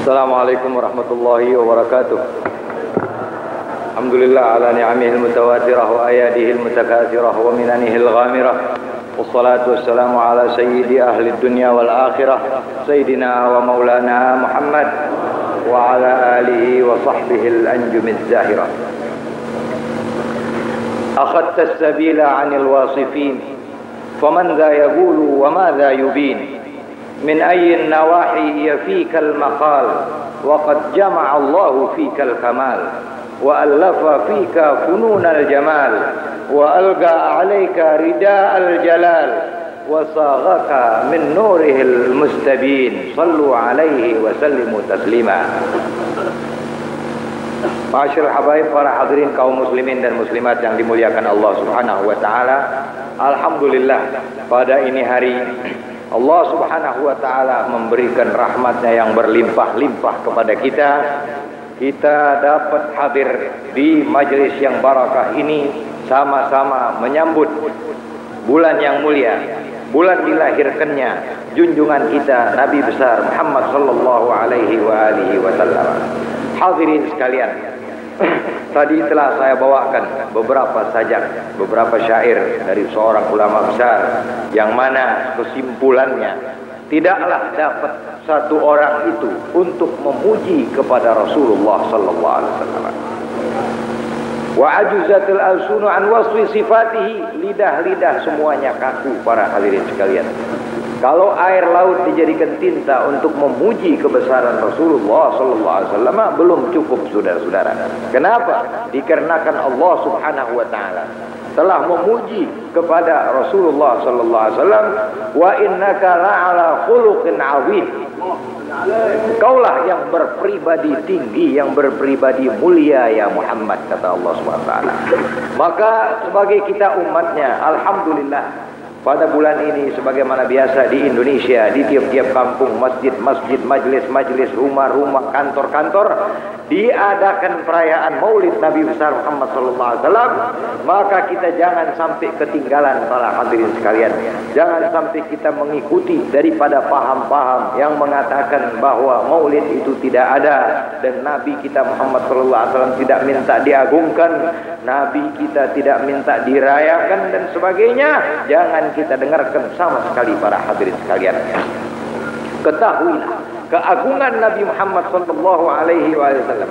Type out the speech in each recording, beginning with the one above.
Assalamualaikum warahmatullahi wabarakatuh. Alhamdulillah ala ni'amihil mutawatirah wa ayadihil mutakathirah wa minanihil ghamirah. Wassalatu wassalamu ala sayyidi ahli dunya wal akhirah sayyidina wa maulana Muhammad wa ala alihi wa sahbihil anjumiz zahirah. Akhadta as-sabila 'anil wasifin faman dha yaqulu wa ma dha yubin. من أي النواحي يفيك المقال وقد جمع الله فيك الكمال وألف فيك فنون الجمال وألقى عليك رداء الجلال وصاغك من نوره المستبين صلوا عليه وسلموا تسليما. Masyaallah habaib, para hadirin kaum muslimin dan muslimat yang dimuliakan Allah Subhanahu wa taala. Alhamdulillah, pada ini hari Allah Subhanahu wa ta'ala memberikan rahmatnya yang berlimpah-limpah kepada kita. Kita dapat hadir di majelis yang barakah ini, sama-sama menyambut bulan yang mulia, bulan dilahirkannya junjungan kita Nabi besar Muhammad sallallahu alaihi wa alihi wasallam. Hadirin sekalian, tadi telah saya bawakan beberapa sajak, beberapa syair dari seorang ulama besar, yang mana kesimpulannya tidaklah dapat satu orang itu untuk memuji kepada Rasulullah sallallahu alaihi wasallam. Wa ajuzatul alsunu an wasfi sifatihi, lidah-lidah semuanya kaku para hadirin sekalian. Kalau air laut dijadikan tinta untuk memuji kebesaran Rasulullah sallallahu alaihi wasallam belum cukup, saudara-saudara. Kenapa? Dikarenakan Allah Subhanahu wa taala telah memuji kepada Rasulullah sallallahu alaihi wasallam, wa innaka la'ala khuluqin 'azim. Kaulah yang berpribadi tinggi, yang berpribadi mulia ya Muhammad, kata Allah Subhanahu wa taala. Maka sebagai kita umatnya, alhamdulillah, pada bulan ini sebagaimana biasa di Indonesia, di tiap-tiap kampung, masjid-masjid, majlis-majlis, rumah-rumah, kantor-kantor diadakan perayaan Maulid Nabi besar Muhammad sallallahu alaihi wasallam. Maka kita jangan sampai ketinggalan para hadirin sekalian. Jangan sampai kita mengikuti daripada paham-paham yang mengatakan bahwa Maulid itu tidak ada dan Nabi kita Muhammad sallallahu alaihi wasallam tidak minta diagungkan, Nabi kita tidak minta dirayakan dan sebagainya. Jangan kita dengarkan sama sekali para hadirin sekalian. Ketahuilah, keagungan Nabi Muhammad sallallahu alaihi wasallam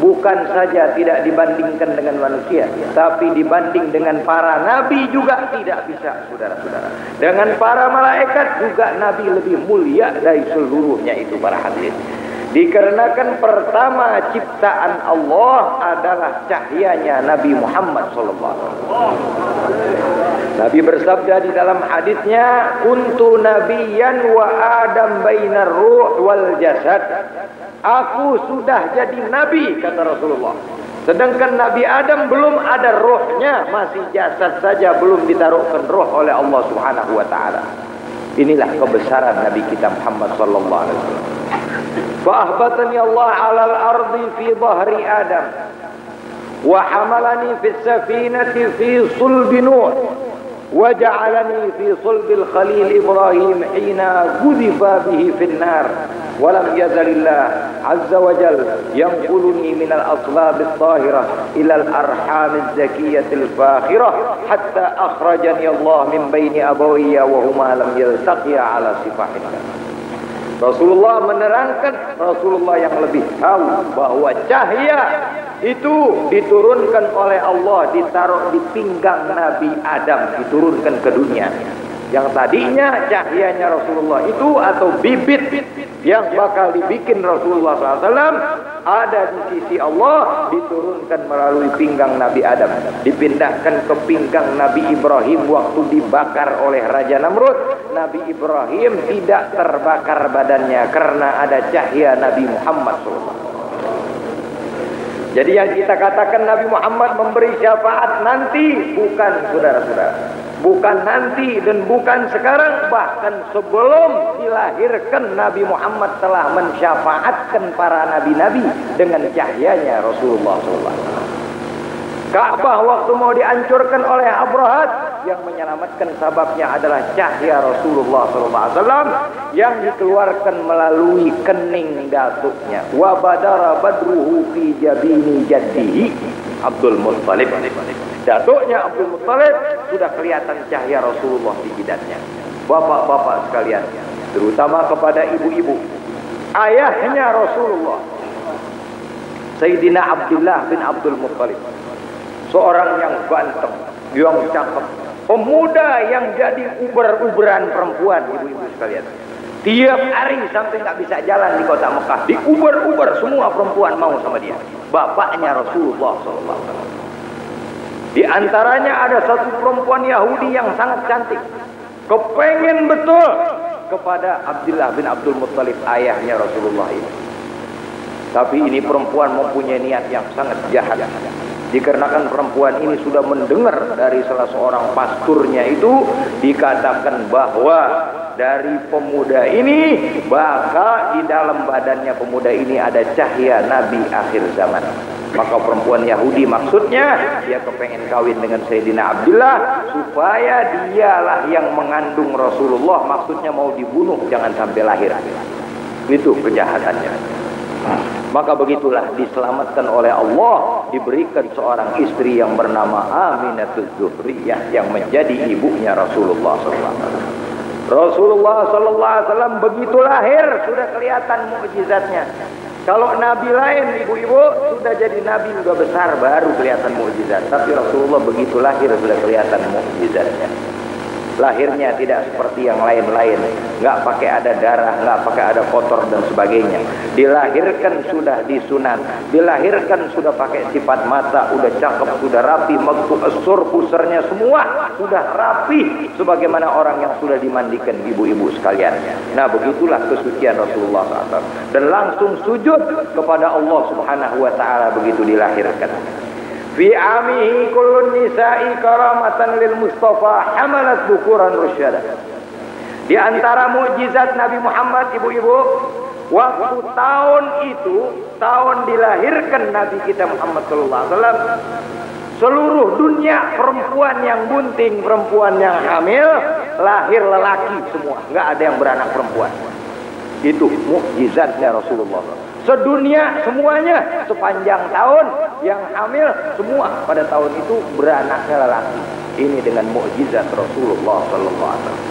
bukan saja tidak dibandingkan dengan manusia, tapi dibanding dengan para nabi juga tidak bisa, saudara-saudara. Dengan para malaikat juga Nabi lebih mulia dari seluruhnya itu para hadirin. Dikarenakan pertama ciptaan Allah adalah cahyanya Nabi Muhammad sallallahu alaihi wasallam. Nabi bersabda di dalam hadisnya, "Kuntu nabiyyan wa Adam bainar ruh wal jasad." Aku sudah jadi nabi, kata Rasulullah. Sedangkan Nabi Adam belum ada rohnya, masih jasad saja, belum ditaruhkan roh oleh Allah Subhanahu wa taala. Inilah kebesaran Nabi kita Muhammad sallallahu alaihi wasallam. Fa'ahbatani Allah 'alal ardi fi dhahri Adam wa hamalani fis safinati fi sulbi Nuh wa ja'alani fi sulbil Khalil Ibrahim hina gudifa bihi fin nar wa lam yazalillah 'azza wa jalla yanquluni min al-aslab at-tahirah ila al-arham az-zakiyyah al-fakhirah hatta akhrajani Allah min baini abawayya wa huma lam yaltaqiya 'ala sifahin. Rasulullah menerangkan, Rasulullah yang lebih tahu bahwa cahaya itu diturunkan oleh Allah, ditaruh di pinggang Nabi Adam, diturunkan ke dunia. Yang tadinya cahayanya Rasulullah itu atau bibit yang bakal dibikin Rasulullah SAW ada di sisi Allah, diturunkan melalui pinggang Nabi Adam, dipindahkan ke pinggang Nabi Ibrahim waktu dibakar oleh Raja Namrud. Nabi Ibrahim tidak terbakar badannya karena ada cahaya Nabi Muhammad SAW. Jadi yang kita katakan Nabi Muhammad memberi syafaat nanti, bukan, saudara-saudara, bukan nanti dan bukan sekarang, bahkan sebelum dilahirkan Nabi Muhammad telah mensyafaatkan para nabi-nabi dengan cahayanya Rasulullah SAW. Ka'bah waktu mau dihancurkan oleh Abrahat, yang menyelamatkan sababnya adalah cahaya Rasulullah SAW yang dikeluarkan melalui kening datuknya. Wa badara badruhu fi jabini jaddihi Abdul Muttalib. Datuknya Abdul Muttalib sudah kelihatan cahaya Rasulullah di jidatnya. Bapak-bapak sekalian, terutama kepada ibu-ibu, ayahnya Rasulullah, Sayyidina Abdullah bin Abdul Muttalib, seorang yang ganteng, yang cakep, pemuda yang jadi uber-uberan perempuan, ibu-ibu sekalian. Tiap hari sampai nggak bisa jalan di kota Mekah, diuber-uber semua perempuan mau sama dia. Bapaknya Rasulullah SAW. Di antaranya ada satu perempuan Yahudi yang sangat cantik, kepengen betul kepada Abdullah bin Abdul Muttalib, ayahnya Rasulullah ini. Tapi ini perempuan mempunyai niat yang sangat jahat. Dikarenakan perempuan ini sudah mendengar dari salah seorang pasturnya itu dikatakan bahwa dari pemuda ini bakal di dalam badannya pemuda ini ada cahaya Nabi akhir zaman. Maka perempuan Yahudi maksudnya dia kepengen kawin dengan Sayyidina Abdullah supaya dialah yang mengandung Rasulullah, maksudnya mau dibunuh jangan sampai lahir. Itu kejahatannya. Maka begitulah diselamatkan oleh Allah, diberikan seorang istri yang bernama Aminatul Zuhriyah yang menjadi ibunya Rasulullah SAW. Rasulullah SAW begitu lahir sudah kelihatan mukjizatnya. Kalau nabi lain ibu-ibu sudah jadi nabi sudah besar baru kelihatan mukjizat, tapi Rasulullah begitu lahir sudah kelihatan mukjizatnya. Lahirnya tidak seperti yang lain-lain, nggak pakai ada darah, nggak pakai ada kotor dan sebagainya. Dilahirkan sudah disunat, dilahirkan sudah pakai sifat mata, udah cakep, sudah rapi, esur pusernya semua sudah rapi, sebagaimana orang yang sudah dimandikan ibu-ibu sekalian. Nah begitulah kesucian Rasulullah SAW, dan langsung sujud kepada Allah Subhanahu Wa Taala begitu dilahirkan. Fi amihi kullun nisa'i karamatan lil Mustafa hamalat bukuran rusyada. Di antara mukjizat Nabi Muhammad ibu-ibu, waktu tahun itu, tahun dilahirkan Nabi kita Muhammad sallallahu alaihi wasallam, seluruh dunia perempuan yang bunting, perempuan yang hamil, lahir lelaki semua, enggak ada yang beranak perempuan. Itu mukjizatnya Rasulullah. Sedunia semuanya sepanjang tahun yang hamil semua pada tahun itu beranaknya lelaki. Ini dengan mukjizat Rasulullah sallallahu alaihi wasallam.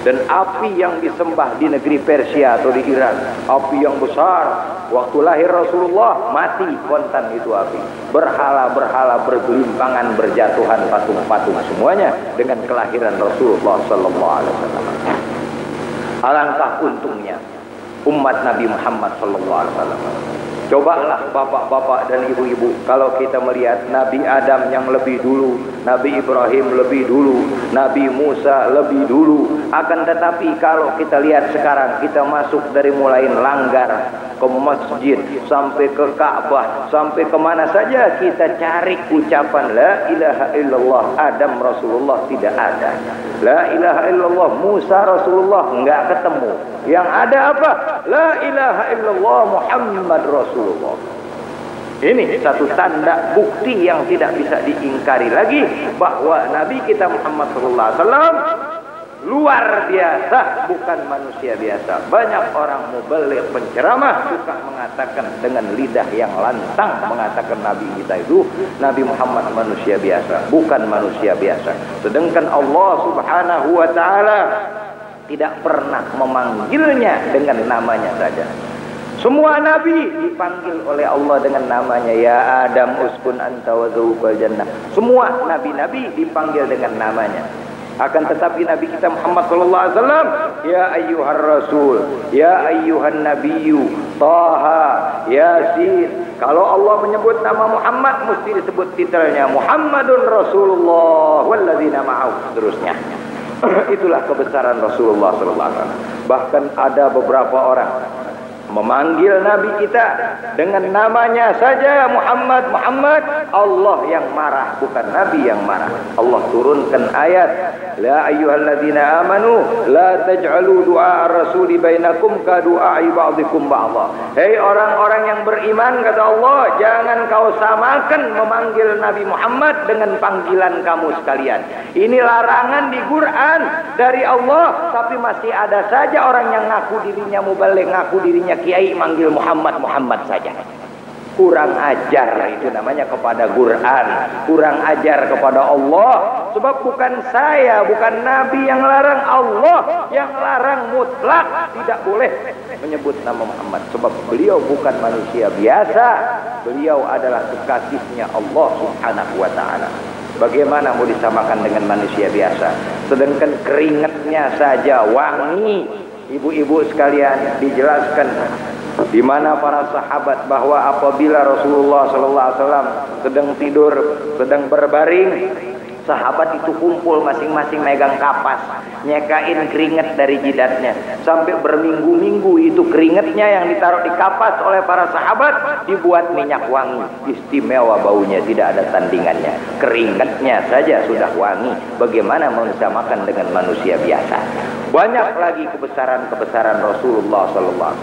Dan api yang disembah di negeri Persia atau di Iran, api yang besar, waktu lahir Rasulullah mati kontan itu api. Berhala-berhala bergelimpangan, berjatuhan, patung-patung semuanya dengan kelahiran Rasulullah sallallahu alaihi wasallam. Alangkah untungnya umat Nabi Muhammad SAW. Cobalah bapak-bapak dan ibu-ibu, kalau kita melihat Nabi Adam yang lebih dulu, Nabi Ibrahim lebih dulu, Nabi Musa lebih dulu. Akan tetapi kalau kita lihat sekarang, kita masuk dari mulai Langgar ke masjid sampai ke Ka'bah, sampai kemana saja kita cari ucapan La ilaha illallah Adam Rasulullah tidak ada. La ilaha illallah Musa Rasulullah enggak ketemu. Yang ada apa? La ilaha illallah Muhammad Rasulullah. Ini satu tanda bukti yang tidak bisa diingkari lagi bahwa Nabi kita Muhammad SAW luar biasa, bukan manusia biasa. Banyak orang mubaligh penceramah suka mengatakan dengan lidah yang lantang, mengatakan Nabi kita itu, Nabi Muhammad manusia biasa, bukan manusia biasa. Sedangkan Allah Subhanahu Wa Taala tidak pernah memanggilnya dengan namanya saja. Semua nabi dipanggil oleh Allah dengan namanya. Ya Adam uskun anta wa zawjukal jannah. Semua nabi-nabi dipanggil dengan namanya. Akan tetapi Nabi kita Muhammad sallallahu alaihi wasallam, ya ayyuhar rasul, ya ayyuhan nabiyyu, Taha, Yasin. Kalau Allah menyebut nama Muhammad mesti disebut titelnya Muhammadun Rasulullah walladzina ma'ahu, seterusnya. Itulah kebesaran Rasulullah sallallahu alaihi wasallam. Bahkan ada beberapa orang memanggil Nabi kita dengan namanya saja Muhammad, Muhammad, Allah yang marah, bukan Nabi yang marah. Allah turunkan ayat, la ayyuhalladzina amanu la taj'alu du'a ar-rasuli bainakum ka du'a'i ba'dikum ba'dha. Hei orang-orang yang beriman, kata Allah, jangan kau samakan memanggil Nabi Muhammad dengan panggilan kamu sekalian. Ini larangan di Quran dari Allah, tapi masih ada saja orang yang ngaku dirinya mubaligh, ngaku dirinya kiai, manggil Muhammad, Muhammad saja. Kurang ajar itu namanya kepada Quran, kurang ajar kepada Allah. Sebab bukan saya, bukan Nabi yang larang, Allah yang larang mutlak, tidak boleh menyebut nama Muhammad. Sebab beliau bukan manusia biasa, beliau adalah kekasihnya Allah Subhanahu wa ta'ala. Bagaimana mau disamakan dengan manusia biasa? Sedangkan keringatnya saja wangi. Ibu-ibu sekalian, dijelaskan di mana para sahabat bahwa apabila Rasulullah SAW sedang tidur, sedang berbaring, sahabat itu kumpul masing-masing megang kapas, nyekain keringat dari jidatnya. Sampai berminggu-minggu itu keringatnya yang ditaruh di kapas oleh para sahabat dibuat minyak wangi. Istimewa baunya, tidak ada tandingannya. Keringatnya saja sudah wangi. Bagaimana mau disamakan dengan manusia biasa? Banyak lagi kebesaran-kebesaran Rasulullah SAW.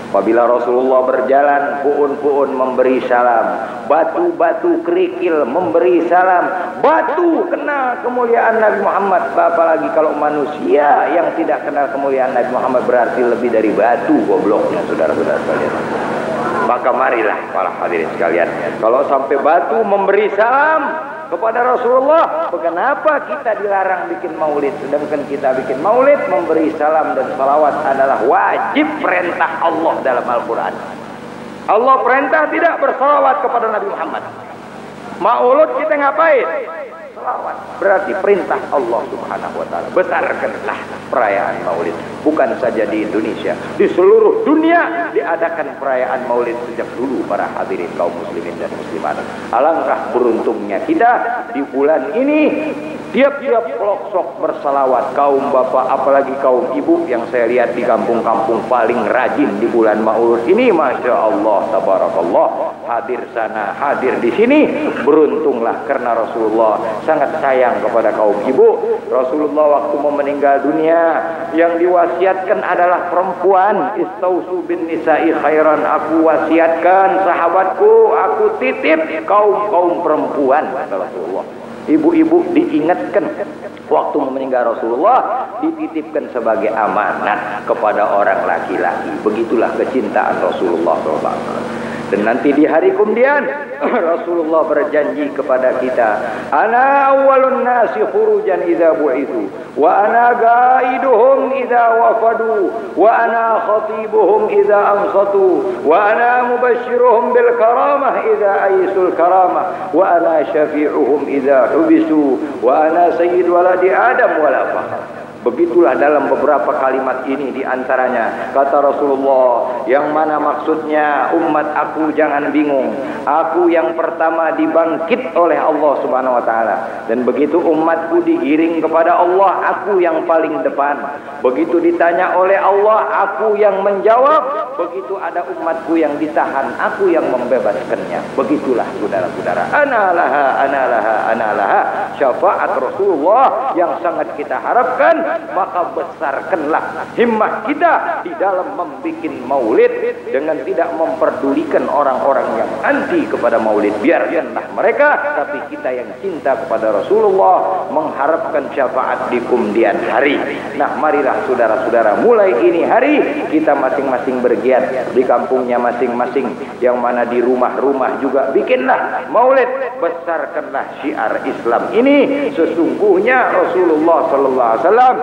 Apabila Rasulullah berjalan, puun-puun memberi salam, batu-batu kerikil memberi salam, batu kenal kemuliaan Nabi Muhammad. Apalagi kalau manusia yang tidak kenal kemuliaan Nabi Muhammad berarti lebih dari batu gobloknya, saudara-saudara sekalian. Maka marilah para hadirin sekalian, kalau sampai batu memberi salam kepada Rasulullah, kenapa kita dilarang bikin maulid? Sedangkan kita bikin maulid, memberi salam dan salawat adalah wajib perintah Allah dalam Al-Quran. Allah perintah tidak bersalawat kepada Nabi Muhammad. Maulud kita ngapain? Salawat. Berarti perintah Allah Subhanahu wa ta'ala. Besarkanlah perayaan maulid. Bukan saja di Indonesia, di seluruh dunia diadakan perayaan maulid sejak dulu para hadirin kaum muslimin dan muslimat. Alangkah beruntungnya kita di bulan ini, tiap-tiap pelosok bersalawat. Kaum bapak, apalagi kaum ibu yang saya lihat di kampung-kampung paling rajin di bulan maulid ini, Masya Allah, tabarakallah, hadir sana, hadir di sini. Beruntunglah karena Rasulullah sangat sayang kepada kaum ibu. Rasulullah waktu mau meninggal dunia, yang diwasiatkan adalah perempuan. Istausu bin nisa'i khairan, aku wasiatkan sahabatku, aku titip kaum perempuan, kata Rasulullah. Ibu-ibu diingatkan waktu meninggal Rasulullah, dititipkan sebagai amanat kepada orang laki-laki. Begitulah kecintaan Rasulullah SAW. Dan nanti di hari kemudian Rasulullah berjanji kepada kita, ana awwalun nasi khurujan idza bu'itsu wa ana qaiduhum idza wafadu wa ana khatibuhum idza ansatu wa ana mubashshiruhum bil karamah idza aisul karamah wa ana syafi'uhum idza hubisu wa ana sayyid waladi adam wala fakhr. Begitulah dalam beberapa kalimat ini, diantaranya kata Rasulullah, yang mana maksudnya umat aku jangan bingung, aku yang pertama dibangkit oleh Allah Subhanahu wa ta'ala, dan begitu umatku digiring kepada Allah, aku yang paling depan. Begitu ditanya oleh Allah, aku yang menjawab. Begitu ada umatku yang ditahan, aku yang membebaskannya. Begitulah saudara-saudara, analaha analaha analaha, syafaat Rasulullah yang sangat kita harapkan. Maka besarkanlah himmah kita di dalam membuat maulid dengan tidak memperdulikan orang-orang yang anti kepada maulid. Biarkanlah mereka, tapi kita yang cinta kepada Rasulullah mengharapkan syafaat di kemudian hari. Nah, marilah saudara-saudara, mulai ini hari kita masing-masing bergiat di kampungnya masing-masing, yang mana di rumah-rumah juga bikinlah maulid. Besarkanlah syiar Islam ini. Sesungguhnya Rasulullah sallallahu alaihi wasallam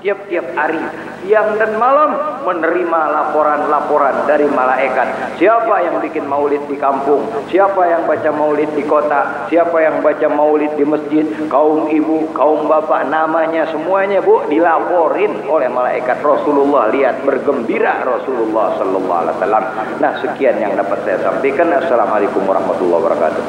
tiap-tiap hari, siang dan malam, menerima laporan-laporan dari malaikat. Siapa yang bikin maulid di kampung, siapa yang baca maulid di kota, siapa yang baca maulid di masjid, kaum ibu, kaum bapak, namanya semuanya bu dilaporin oleh malaikat. Rasulullah lihat bergembira Rasulullah sallallahu alaihi wasallam. Nah, sekian yang dapat saya sampaikan. Assalamualaikum warahmatullahi wabarakatuh.